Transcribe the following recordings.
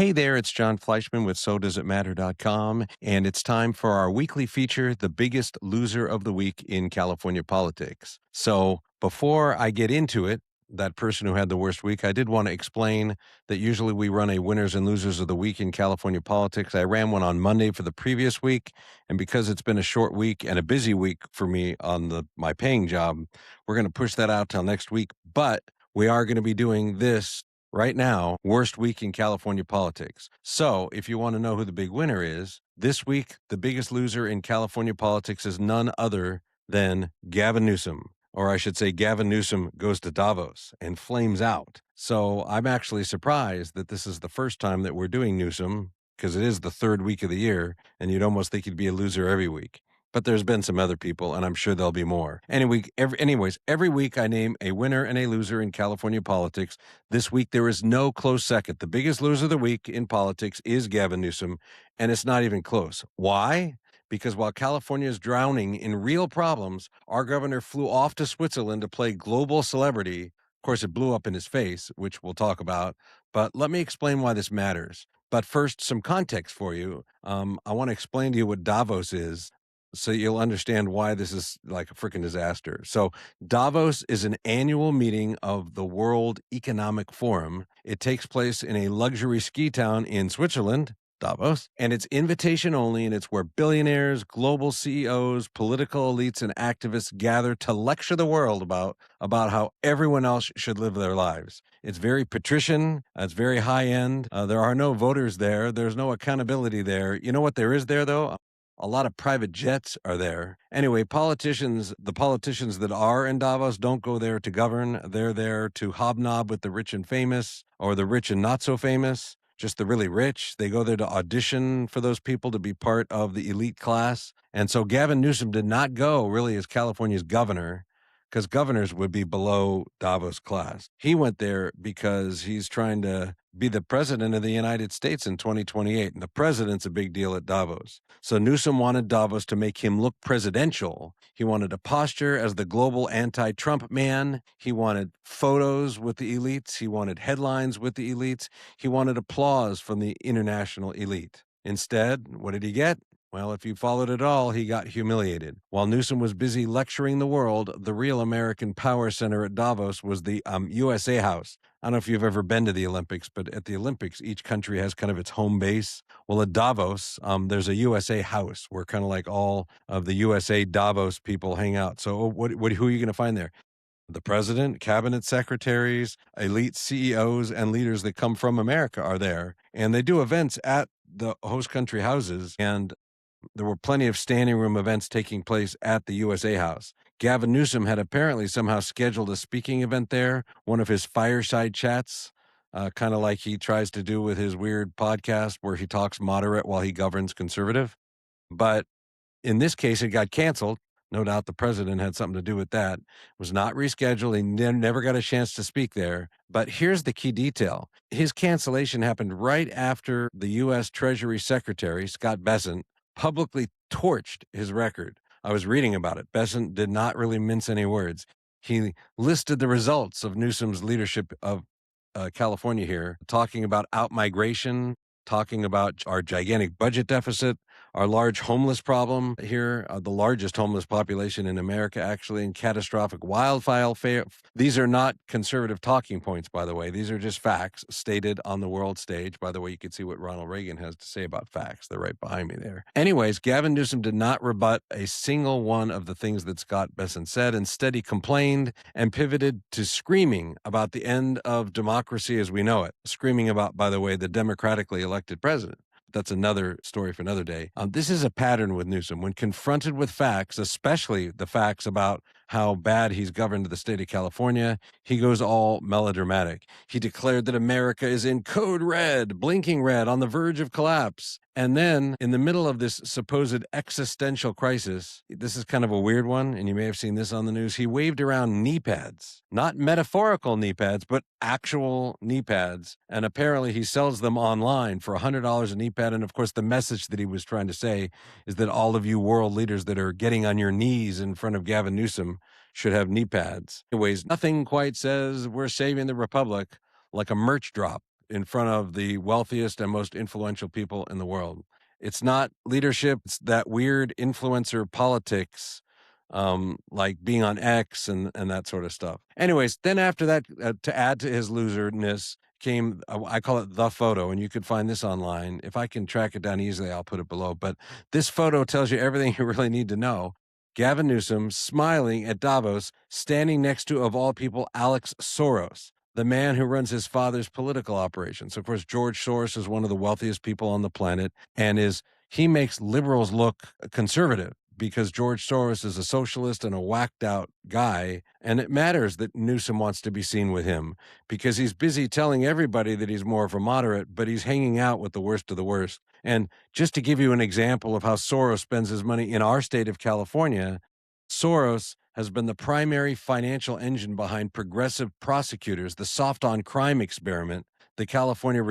Hey there, it's John Fleischman with SoDoesItMatter.com, and it's time for our weekly feature, The Biggest Loser of the Week in California Politics. So before I get into it, that person who had the worst week, I did want to explain that usually we run a winners and losers of the week in California politics. I ran one on Monday for the previous week, and because it's been a short week and a busy week for me on my paying job, we're going to push that out till next week. But we are going to be doing this right now, worst week in California politics. So if you want to know who the big winner is, this week, the biggest loser in California politics is none other than Gavin Newsom. Or I should say, Gavin Newsom goes to Davos and flames out. So I'm actually surprised that this is the first time that we're doing Newsom, because it is the third week of the year, and you'd almost think he'd be a loser every week. But there's been some other people, and I'm sure there'll be more. Anyways, every week I name a winner and a loser in California politics. This week there is no close second. The biggest loser of the week in politics is Gavin Newsom, and it's not even close. Why? Because while California is drowning in real problems, our governor flew off to Switzerland to play global celebrity. Of course, it blew up in his face, which we'll talk about. But let me explain why this matters. But first, some context for you. I want to explain to you what Davos is, so you'll understand why this is like a freaking disaster. So Davos is an annual meeting of the World Economic Forum. It takes place in a luxury ski town in Switzerland, Davos, and it's invitation only, and it's where billionaires, global CEOs, political elites, and activists gather to lecture the world about how everyone else should live their lives. It's very patrician. It's very high end. There are no voters there. There's no accountability there. You know what there is there, though? A lot of private jets are there. Anyway, the politicians that are in Davos don't go there to govern. They're there to hobnob with the rich and famous, or the rich and not so famous, just the really rich. They go there to audition for those people to be part of the elite class. And so Gavin Newsom did not go really as California's governor, because governors would be below Davos class. He went there because he's trying to be the president of the United States in 2028, and the president's a big deal at Davos. So Newsom wanted Davos to make him look presidential. He wanted a posture as the global anti-Trump man. He wanted photos with the elites. He wanted headlines with the elites. He wanted applause from the international elite. Instead, what did he get? Well, if you followed it all, he got humiliated. While Newsom was busy lecturing the world, the real American power center at Davos was the USA House. I don't know if you've ever been to the Olympics, but at the Olympics, each country has kind of its home base. Well, at Davos, there's a USA House where kind of like all of the USA Davos people hang out. So who are you going to find there? The president, cabinet secretaries, elite CEOs, and leaders that come from America are there. And they do events at the host country houses, and there were plenty of standing room events taking place at the USA House. Gavin Newsom had apparently somehow scheduled a speaking event there, one of his fireside chats, kind of like he tries to do with his weird podcast where he talks moderate while he governs conservative. But in this case, it got canceled. No doubt the president had something to do with that. It was not rescheduled. He never got a chance to speak there. But here's the key detail. His cancellation happened right after the U.S. Treasury Secretary, Scott Bessent, publicly torched his record. I was reading about it. Bessent did not really mince any words. He listed the results of Newsom's leadership of California here, talking about outmigration, talking about our gigantic budget deficit, our large homeless problem here, the largest homeless population in America, actually, and catastrophic wildfire. These are not conservative talking points, by the way. These are just facts stated on the world stage. By the way, you can see what Ronald Reagan has to say about facts. They're right behind me there. Anyways, Gavin Newsom did not rebut a single one of the things that Scott Bessent said. Instead, he complained and pivoted to screaming about the end of democracy as we know it. Screaming about, by the way, the democratically elected president. That's another story for another day. This is a pattern with Newsom. When confronted with facts, especially the facts about how bad he's governed the state of California, he goes all melodramatic. He declared that America is in code red, blinking red, on the verge of collapse. And then, in the middle of this supposed existential crisis, this is kind of a weird one, and you may have seen this on the news, he waved around knee pads. Not metaphorical knee pads, but actual knee pads. And apparently he sells them online for $100 a knee pad. And of course, the message that he was trying to say is that all of you world leaders that are getting on your knees in front of Gavin Newsom should have knee pads. Anyways, nothing quite says we're saving the republic like a merch drop. in front of the wealthiest and most influential people in the world. It's not leadership, it's that weird influencer politics, like being on X and that sort of stuff. Anyways, then after that, to add to his loserness came, I call it the photo, and you can find this online. If I can track it down easily, I'll put it below. But this photo tells you everything you really need to know. Gavin Newsom smiling at Davos, standing next to, of all people, Alex Soros, the man who runs his father's political operations. Of course, George Soros is one of the wealthiest people on the planet, and he makes liberals look conservative because George Soros is a socialist and a whacked out guy. And it matters that Newsom wants to be seen with him because he's busy telling everybody that he's more of a moderate, but he's hanging out with the worst of the worst. And just to give you an example of how Soros spends his money in our state of California, Soros has been the primary financial engine behind progressive prosecutors, the soft on crime experiment the California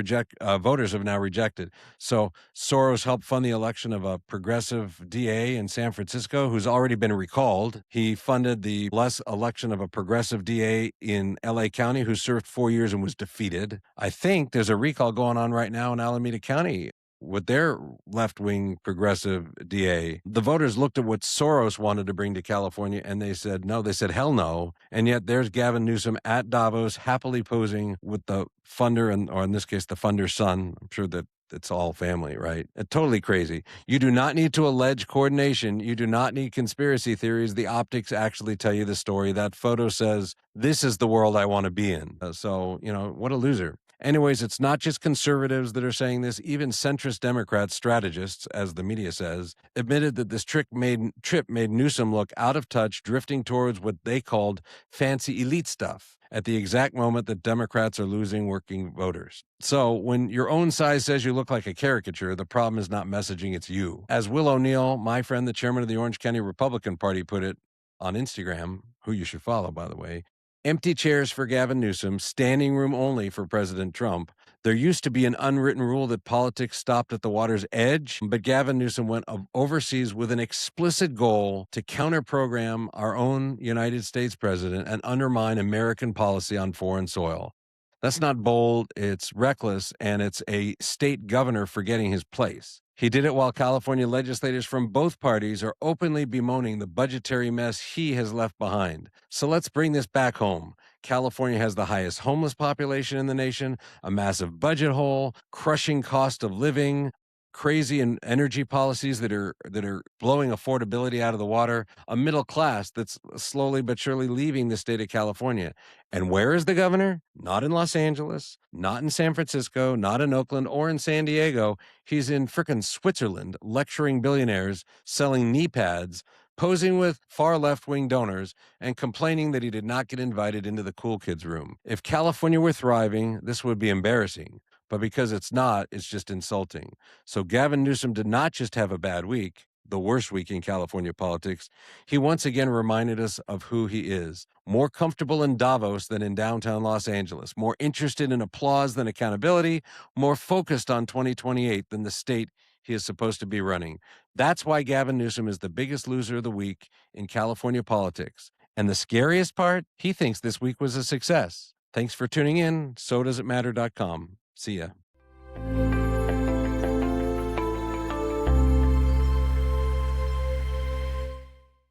voters have now rejected. So Soros helped fund the election of a progressive DA in San Francisco who's already been recalled. He funded the election of a progressive DA in LA County who served 4 years and was defeated. I think there's a recall going on right now in Alameda County with their left-wing progressive DA. The voters looked at what Soros wanted to bring to California, and they said no. They said hell no. And yet there's Gavin Newsom at Davos, happily posing with the funder, or in this case, the funder's son. I'm sure that it's all family, right? Totally crazy. You do not need to allege coordination. You do not need conspiracy theories. The optics actually tell you the story. That photo says, this is the world I want to be in. So, what a loser. Anyways, it's not just conservatives that are saying this. Even centrist Democrats, strategists, as the media says, admitted that this trip made Newsom look out of touch, drifting towards what they called fancy elite stuff at the exact moment that Democrats are losing working voters. So when your own size says you look like a caricature, the problem is not messaging, it's you. As Will O'Neill, my friend, the chairman of the Orange County Republican Party, put it on Instagram, who you should follow, by the way, empty chairs for Gavin Newsom, standing room only for President Trump. There used to be an unwritten rule that politics stopped at the water's edge, but Gavin Newsom went overseas with an explicit goal to counter-program our own United States president and undermine American policy on foreign soil. That's not bold, it's reckless, and it's a state governor forgetting his place. He did it while California legislators from both parties are openly bemoaning the budgetary mess he has left behind. So let's bring this back home. California has the highest homeless population in the nation, a massive budget hole, crushing cost of living, crazy and energy policies that are blowing affordability out of the water, a middle class that's slowly but surely leaving the state of California. And where is the governor? Not in Los Angeles, not in San Francisco, not in Oakland or in San Diego. He's in frickin' Switzerland, lecturing billionaires, selling knee pads, posing with far left-wing donors, and complaining that he did not get invited into the cool kids room. If California were thriving, this would be embarrassing. But because it's not, it's just insulting. So Gavin Newsom did not just have a bad week, the worst week in California politics. He once again reminded us of who he is. More comfortable in Davos than in downtown Los Angeles. More interested in applause than accountability. More focused on 2028 than the state he is supposed to be running. That's why Gavin Newsom is the biggest loser of the week in California politics. And the scariest part, he thinks this week was a success. Thanks for tuning in. SoDoesItMatter.com. See ya.